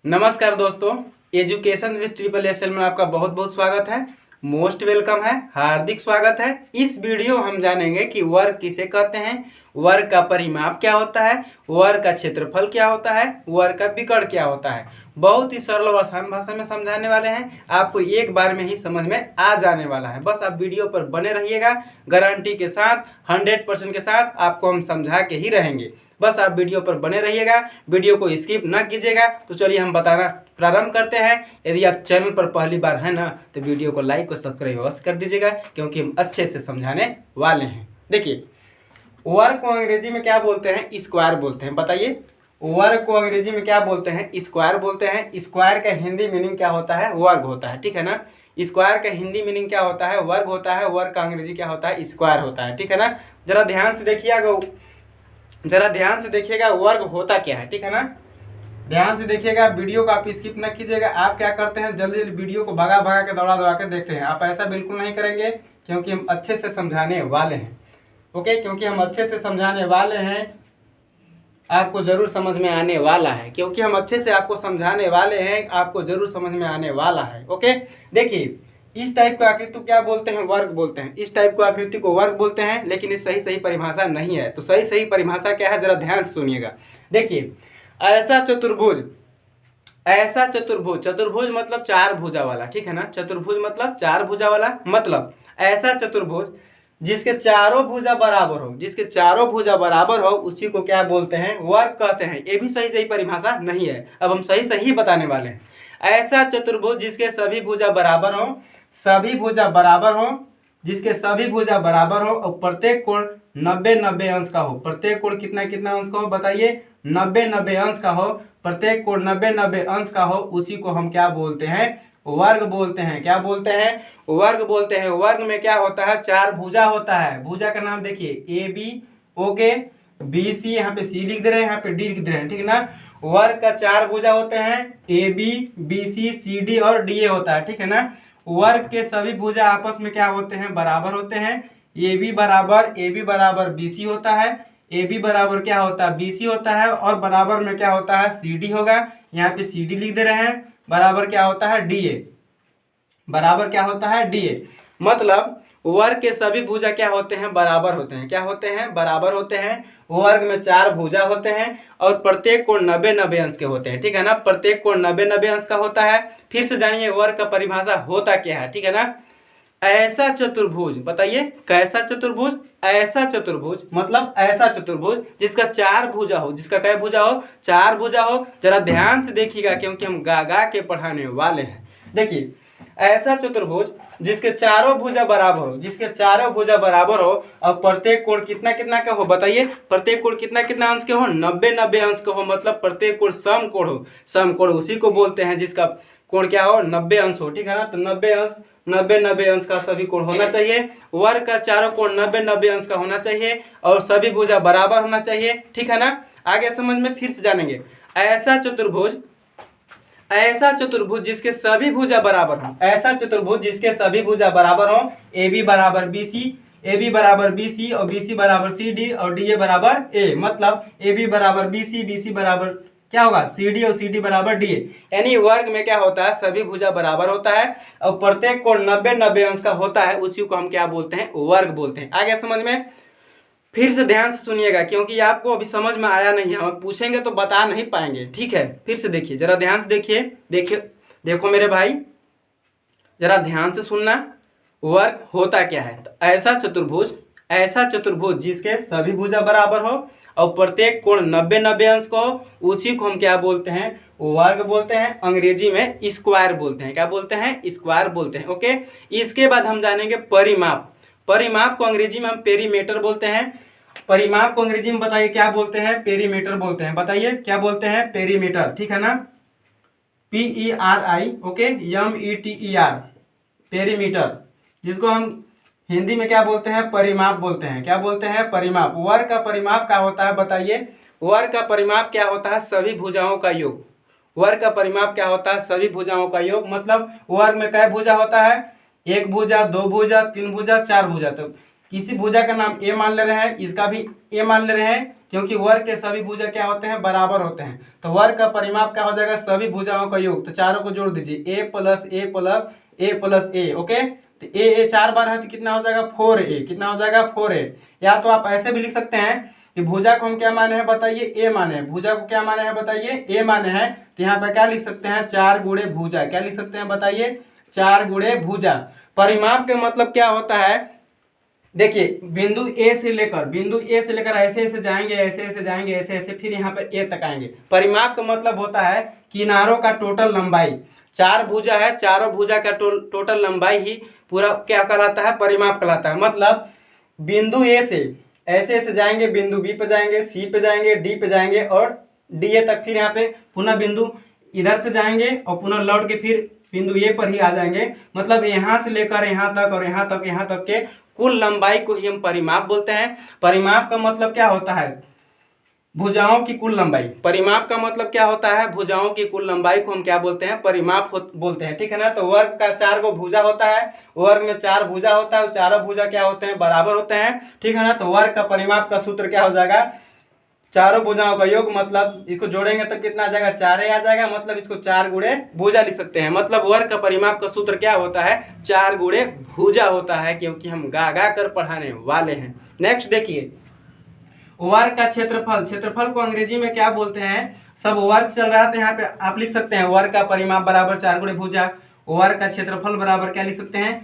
नमस्कार दोस्तों, education with triple S L में आपका बहुत बहुत स्वागत है। मोस्ट वेलकम है, हार्दिक स्वागत है। इस वीडियो हम जानेंगे कि वर्ग किसे कहते हैं, वर्ग का परिमाप क्या होता है, वर्ग का क्षेत्रफल क्या होता है, वर्ग का विकर्ण क्या होता है। बहुत ही सरल और आसान भाषा में समझाने वाले हैं, आपको एक बार में ही समझ में आ जाने वाला है। बस आप वीडियो पर बने रहिएगा, गारंटी के साथ 100% के साथ आपको हम समझा के ही रहेंगे। बस आप वीडियो पर बने रहिएगा, वीडियो को स्किप न कीजिएगा। तो चलिए हम बताना प्रारंभ करते हैं। यदि आप चैनल पर पहली बार हैं ना, तो वीडियो को लाइक और सब्सक्राइब अवश्य कर दीजिएगा, क्योंकि हम अच्छे से समझाने वाले हैं। देखिए, वर्ग को अंग्रेजी में क्या बोलते हैं, स्क्वायर बोलते हैं। बताइए, वर्ग को अंग्रेजी में क्या बोलते हैं, स्क्वायर बोलते हैं। स्क्वायर का हिंदी मीनिंग क्या होता है, वर्ग होता है, ठीक है ना। स्क्वायर का हिंदी मीनिंग क्या होता है, वर्ग होता है। वर्ग का अंग्रेजी क्या होता है, स्क्वायर होता है, ठीक है ना। जरा ध्यान से देखिएगा वर्ग होता क्या है, ठीक है ना। ध्यान से देखिएगा, वीडियो को आप स्किप न कीजिएगा। आप क्या करते हैं, जल्दी जल्दी वीडियो को भगा भगा के दौड़ा दौड़ा के देखते हैं। आप ऐसा बिल्कुल नहीं करेंगे, क्योंकि हम अच्छे से समझाने वाले हैं। ओके, क्योंकि हम अच्छे से समझाने वाले हैं, आपको जरूर समझ में आने वाला है। क्योंकि हम अच्छे से आपको समझाने वाले हैं, आपको जरूर समझ में आने वाला है। ओके, देखिए, इस टाइप की आकृति को क्या बोलते हैं, वर्ग बोलते हैं। इस टाइप की आकृति को वर्ग बोलते हैं, लेकिन ये सही परिभाषा नहीं है। तो सही परिभाषा क्या है, जरा ध्यान से सुनिएगा। देखिए, ऐसा चतुर्भुज चतुर्भुज मतलब चार भुजा वाला, ठीक है ना। चतुर्भुज मतलब चार भुजा वाला, मतलब ऐसा चतुर्भुज जिसके चारों भुजा बराबर हो, उसी को क्या बोलते हैं, वर्ग कहते हैं। ये भी सही परिभाषा नहीं है, अब हम सही बताने वाले हैं। ऐसा चतुर्भुज जिसके सभी भुजा बराबर हो, जिसके सभी भुजा बराबर हो और प्रत्येक कोण 90 अंश का हो। प्रत्येक कोण कितना अंश का हो, बताइए, 90 अंश का हो। प्रत्येक कोण 90 अंश का हो, उसी को हम क्या बोलते हैं, वर्ग बोलते हैं। क्या बोलते हैं, वर्ग बोलते हैं। वर्ग में क्या होता है, चार भुजा होता है। भुजा का नाम देखिए, A B, okay, B C, यहाँ पे सी लिख दे रहे हैं, यहाँ पे डी लिख दे रहे हैं, ठीक है ना। वर्ग का चार भुजा होते हैं, ए बी सी डी और डी ए होता है, ठीक है ना। वर्ग के सभी भुजा आपस में क्या होते हैं, बराबर होते हैं। ए बी बराबर बी सी होता है। ए बी बराबर क्या होता है, बी सी होता है, और बराबर में क्या होता है, सी डी होगा। यहाँ पे सी डी लिख दे रहे हैं। बराबर क्या होता है, डी ए। बराबर क्या होता है, डी ए। मतलब वर्ग के सभी भुजा क्या होते हैं, बराबर होते हैं। क्या होते हैं, बराबर होते हैं। वर्ग में चार भुजा होते हैं और प्रत्येक कोण 90 अंश के होते हैं, ठीक है ना। प्रत्येक कोण 90 अंश का होता है। फिर से जानिए वर्ग का परिभाषा होता क्या है, ठीक है ना। ऐसा चतुर्भुज, बताइए, कैसा चतुर्भुज, ऐसा चतुर्भुज मतलब ऐसा चतुर्भुज जिसका चार भुजा हो, जिसका कै भुजा हो, चार भुजा हो। जरा ध्यान से देखिएगा, क्योंकि हम गा के पढ़ाने वाले हैं। देखिए, ऐसा चतुर्भुज जिसके चारों भुजा बराबर हो, और प्रत्येक कोण कितना का हो, बताइए, प्रत्येक कोण कितना अंश के हो, 90 अंश के हो। मतलब प्रत्येक कोण समकोण हो। समकोण उसी को बोलते हैं जिसका कोण क्या हो, 90 अंश हो, ठीक है ना। तो 90 अंश का सभी कोण होना चाहिए। वर्ग का चारों कोण 90 अंश का होना चाहिए, और सभी भुजा बराबर होना चाहिए, ठीक है ना। आगे समझ में फिर से जानेंगे। ऐसा चतुर्भुज जिसके सभी भुजा बराबर हो, ऐसा चतुर्भुज जिसके सभी भुजा बराबर हो। ए बी बराबर बी सी और बी सी बराबर सी डी और डी ए बराबर ए। मतलब ए बी बराबर बी सी बराबर क्या होगा, सी डी, और सी डी बराबर डी ए। यानी वर्ग में क्या होता है, सभी भुजा बराबर होता है, और प्रत्येक कोण 90 अंश का होता है। उसी को हम क्या बोलते हैं, वर्ग बोलते हैं। आगे समझ में फिर से ध्यान से सुनिएगा, क्योंकि आपको अभी समझ में आया नहीं है, हम पूछेंगे तो बता नहीं पाएंगे, ठीक है। फिर से देखिए, जरा ध्यान से देखिए, देखो मेरे भाई, जरा ध्यान से सुनना। वर्ग होता क्या है, तो ऐसा चतुर्भुज जिसके सभी भुजा बराबर हो और प्रत्येक कोण 90 अंश को हो, उसी को हम क्या बोलते हैं, वर्ग बोलते हैं। अंग्रेजी में स्क्वायर बोलते हैं। क्या बोलते हैं, स्क्वायर बोलते हैं। ओके, इसके बाद हम जानेंगे परिमाप। परिमाप को अंग्रेजी में हम पेरीमीटर बोलते हैं। परिमाप को अंग्रेजी में बताइए क्या बोलते हैं, पेरीमीटर बोलते हैं। बताइए क्या बोलते हैं, पेरीमीटर, ठीक है ना। PERI, ओके, METER, पेरीमीटर, जिसको हम हिंदी में क्या बोलते हैं, परिमाप बोलते हैं। क्या बोलते हैं, परिमाप। वर्ग का परिमाप क्या होता है, बताइए, वर्ग का परिमाप क्या होता है, सभी भुजाओं का योग। वर्ग का परिमाप क्या होता है, सभी भुजाओं का योग। मतलब वर्ग में कै भुजा होता है, एक भुजा, दो भुजा, तीन भुजा, चार भुजा। तो किसी भुजा का नाम ए मान ले रहे हैं, इसका भी ए मान ले रहे हैं, क्योंकि वर्ग के सभी भुजा क्या होते हैं, बराबर होते हैं। तो वर्ग का परिमाप क्या हो जाएगा, सभी भुजाओं का योग। तो चारों को जोड़ दीजिए, ए प्लस ए प्लस ए प्लस ए। ओके, तो ए 4 बार है तो कितना हो जाएगा, 4a। कितना हो जाएगा, 4a। या तो आप ऐसे भी लिख सकते हैं कि भुजा को हम क्या माने हैं बताइए, ए माने हैं। भुजा को क्या माने हैं बताइए, ए माने हैं। तो यहाँ पे क्या लिख सकते हैं, 4 गुणे भुजा। क्या लिख सकते हैं बताइए, 4 गुणे भुजा। परिमाप का मतलब क्या होता है, देखिए बिंदु ए से लेकर ऐसे ऐसे जाएंगे, ऐसे ऐसे जाएंगे, ऐसे ऐसे, फिर यहाँ पर ए तक आएंगे। परिमाप का मतलब होता है किनारों का टोटल लंबाई। 4 भुजा है, चारों भुजा का टोटल लंबाई ही पूरा क्या कहलाता है, परिमाप कहलाता है। मतलब बिंदु ए से ऐसे ऐसे जाएंगे, बिंदु बी पे जाएंगे, सी पे जाएंगे, डी पे जाएंगे और डी ए तक, फिर यहाँ पे पुनः बिंदु इधर से जाएंगे और पुनः लौट के फिर बिंदु ए पर ही आ जाएंगे। मतलब यहाँ से लेकर यहाँ तक और यहाँ तक के कुल लंबाई को ही हम परिमाप बोलते हैं। परिमाप का मतलब क्या होता है, भुजाओं की कुल लंबाई। परिमाप का मतलब क्या होता है, भुजाओं की कुल लंबाई को हम क्या बोलते हैं, परिमाप बोलते हैं। ठीक है ना। तो वर्ग का 4 गो भुजा होता है, वर्ग में 4 भुजा होता है, चारों भुजा क्या होते हैं, बराबर होते हैं। ठीक है ना। तो वर्ग का परिमाप का सूत्र क्या हो जाएगा, चारों भुजाओं का योग। मतलब इसको जोड़ेंगे तो कितना आ जाएगा, 4a आ जाएगा। मतलब इसको 4 गुणे भुजा लिख सकते हैं। मतलब वर्ग का परिमाप का सूत्र क्या होता है, 4 गुणे भुजा होता है, क्योंकि हम गा गा कर पढ़ाने वाले हैं। नेक्स्ट देखिए, वर्ग का क्षेत्रफल। क्षेत्रफल को अंग्रेजी में क्या बोलते हैं, सब वर्ग चल रहा है तो यहाँ पे आप लिख सकते हैं वर्ग का परिमाप बराबर 4 गुणे भुजा। वर्ग का क्षेत्रफल बराबर क्या लिख सकते हैं,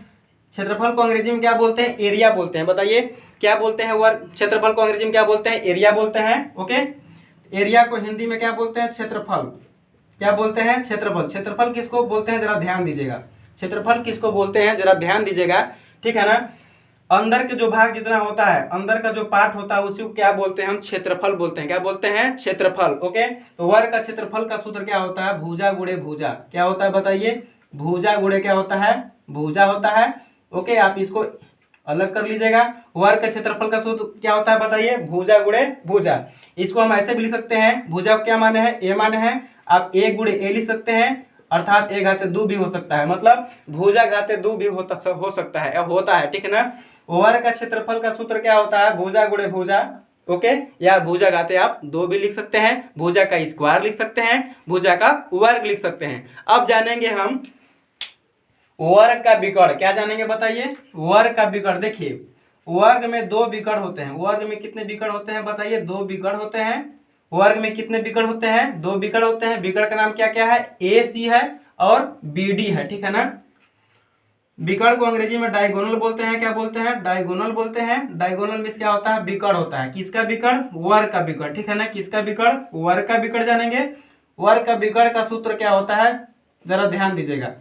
क्षेत्रफल को अंग्रेजी में क्या बोलते हैं, एरिया बोलते हैं। बताइए क्या बोलते हैं, वर्ग क्षेत्रफल को अंग्रेजी में क्या बोलते हैं, एरिया बोलते हैं। ओके, एरिया को हिंदी में क्या बोलते हैं, क्षेत्रफल। क्या बोलते हैं, क्षेत्रफल। क्षेत्रफल किसको बोलते हैं, जरा ध्यान दीजिएगा। क्षेत्रफल किसको बोलते हैं, जरा ध्यान दीजिएगा। ठीक है ना। अंदर के जो भाग जितना होता है, अंदर का जो पार्ट होता है, उसी को क्या बोलते हैं, हम क्षेत्रफल बोलते हैं। क्या बोलते हैं, क्षेत्रफल। ओके, तो वर्ग का क्षेत्रफल का सूत्र क्या होता है, भुजा गुणे भुजा। क्या होता है बताइए, भुजा गुणे क्या होता है, भुजा होता है। ओके, आप इसको अलग कर लीजिएगा। वर्ग का क्षेत्रफल का सूत्र क्या होता है बताइए, भुजा गुणे भुजा। इसको हम ऐसे भी लिख सकते हैं, भुजा को क्या माने हैं, ए माने हैं। आप ए गुणे ए लिख सकते हैं, अर्थात ए घाते 2 भी हो सकता है। मतलब भुजा घाते 2 भी हो सकता है, होता है। ठीक है ना। वर्ग का क्षेत्रफल का सूत्र क्या होता है, भुजा गुणे भुजा। ओके, या भुजा घाते आप 2 भी लिख सकते हैं, भुजा का स्क्वायर लिख सकते हैं, भुजा का वर्ग लिख सकते हैं। अब जानेंगे हम वर्ग का विकर्ण। क्या जानेंगे बताइए, वर्ग का विकर्ण। देखिए वर्ग में 2 विकर्ण होते हैं। वर्ग में कितने विकर्ण होते हैं बताइए, 2 विकर्ण होते हैं। वर्ग में कितने विकर्ण होते हैं, 2 विकर्ण होते हैं। विकर्ण का नाम क्या क्या है, ए सी है और बी डी है। ठीक है ना। विकर्ण को अंग्रेजी में डायगोनल बोलते हैं। क्या बोलते हैं, डायगोनल बोलते हैं। डायगोनल में क्या होता है, विकर्ण होता है। किसका विकर्ण, वर्ग का विकर्ण। ठीक है ना। किसका विकर्ण, वर्ग का विकर्ण जानेंगे। वर्ग का विकर्ण का सूत्र क्या होता है, जरा ध्यान दीजिएगा।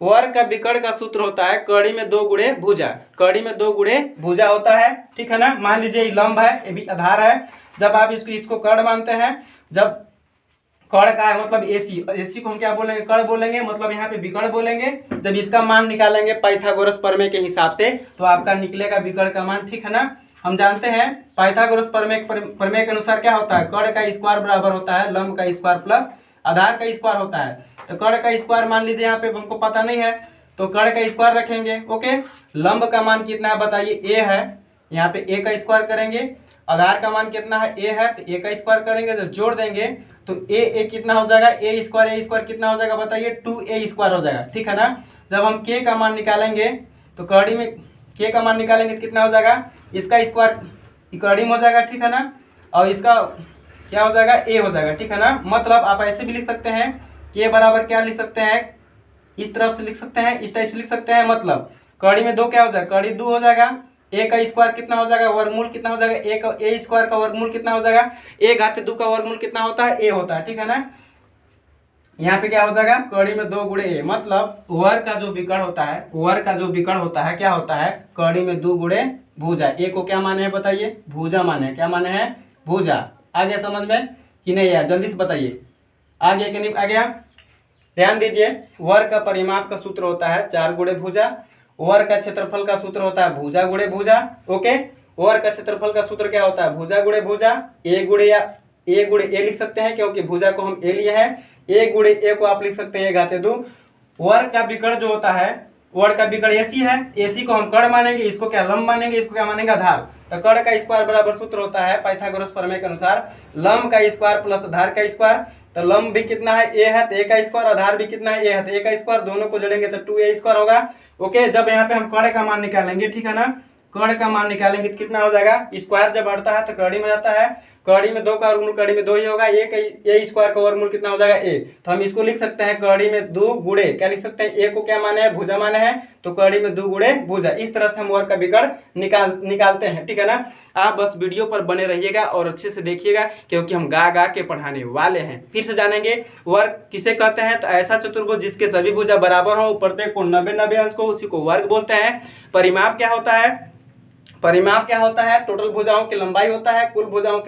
वर्ग का विकर्ण का सूत्र होता है कड़ी में 2 गुणे भुजा। कड़ी में 2 गुणे भुजा होता है। ठीक है ना। मान लीजिए ये लंब है, ये भी आधार है। जब आप इसको कर्ण मानते हैं, जब कर्ण का है मतलब एसी, एसी को हम क्या बोलेंगे, कर्ण बोलेंगे। मतलब यहाँ पे विकर्ण बोलेंगे। जब इसका मान निकालेंगे पाइथागोरस प्रमेय के हिसाब से, तो आपका निकलेगा विकर्ण का मान। ठीक है ना। हम जानते हैं पाइथागोरस प्रमेय के अनुसार क्या होता है, कर्ण का स्क्वायर बराबर होता है लंब का स्क्वायर प्लस आधार का स्क्वायर होता है। तो कर्ण का स्क्वायर मान लीजिए, यहाँ पे हमको पता नहीं है तो कर्ण का स्क्वायर रखेंगे। ओके, लंब का मान कितना है बताइए, ए है। यहाँ पे ए का स्क्वायर करेंगे। आधार का मान कितना है, ए है, तो ए का स्क्वायर करेंगे। जब जोड़ देंगे तो ए कितना हो जाएगा, ए स्क्वायर कितना हो जाएगा बताइए, 2a स्क्वायर हो जाएगा। ठीक है ना। जब हम k का मान निकालेंगे तो कड़ी में k का मान निकालेंगे तो कितना हो जाएगा, इसका स्क्वायर कड़ी में हो जाएगा। ठीक है ना। और इसका क्या हो जाएगा, a हो जाएगा। ठीक है ना। मतलब आप ऐसे भी लिख सकते हैं, k बराबर क्या लिख सकते हैं, इस तरफ से लिख सकते हैं, इस टाइप से लिख सकते हैं। मतलब कड़ी में 2 क्या हो जाएगा, कड़ी 2 हो जाएगा। ए का स्क्वायर कितना हो जाएगा, वर्गमूल कितना हो जाएगा, ए स्क्वायर का वर्गमूल कितना हो जाएगा, ए घाते 2 का वर्गमूल कितना होता है, ए होता है। ठीक है ना। यहाँ पे क्या हो जाएगा, कड़ी में 2 गुणे ए। मतलब वर्ग का जो विकर्ण होता है, वर्ग का जो विकर्ण होता है क्या होता है, कड़ी में 2 गुणे भुजा। ए को क्या माने हैं बताइए, भुजा माने हैं। क्या माने हैं, भुजा। आ गया समझ में कि नहीं यार, जल्दी से बताइए आ गया कि नहीं आ गया। ध्यान दीजिए, वर्ग का परिमाप का सूत्र होता है 4 गुणे भुजा। वर्ग का क्षेत्रफल का सूत्र होता है भुजा गुणे भुजा। ओके, वर्ग का क्षेत्रफल का सूत्र क्या होता है, भुजा गुणे भुजा। ए गुणे ए लिख सकते हैं, क्योंकि भुजा को हम ए लिए हैं। ए गुणे ए को आप लिख सकते हैं ए घाते 2। वर्ग का विकर्ण जो होता है, वर्ग का विकर्ण एसी है, एसी को हम कर्ण मानेंगे, इसको क्या लंब मानेंगे, इसको क्या मानेंगे आधार। तो कर्ण का स्क्वायर बराबर सूत्र होता है पाइथागोरस प्रमेय के अनुसार लंब का स्क्वायर प्लस आधार का स्क्वायर। तो लंब भी कितना है ए है, तो ए का स्क्वायर, आधार भी कितना है ए है, तो ए का स्क्वायर, दोनों को जोड़ेंगे तो 2a स्क्वायर होगा। ओके, जब यहाँ पे हम कर्ण का मान निकालेंगे, ठीक है ना, कर्ण का मान निकालेंगे तो कितना हो जाएगा, स्क्वायर जब बढ़ता है तो कड़ी में जाता है, कड़ी में 2 का वर्गमूल कड़ी में 2 ही होगा, ए स्क्वायर का वर्गमूल कितना हो जाएगा ए। तो हम इसको लिख सकते हैं कड़ी में 2 गुणे, क्या लिख सकते हैं, ए को क्या माने हैं, भुजा माने हैं, तो कड़ी में 2 गुणे भुजा। इस तरह से हम वर्ग का विकर्ण निकालते हैं, ठीक है ना। आप बस वीडियो पर बने रहिएगा और अच्छे से देखिएगा, क्योंकि हम गा गा के पढ़ाने वाले हैं। फिर से जानेंगे वर्ग किसे कहते हैं, तो ऐसा चतुर्भुज जिसके सभी भुजा बराबर हो, प्रत्येक कोण 90-90 अंश को, उसी को वर्ग बोलते हैं। परिमाप क्या होता है, परिमाप क्या होता है, टोटल भुजाओं की लंबाई होता है, कुल भुजाओं की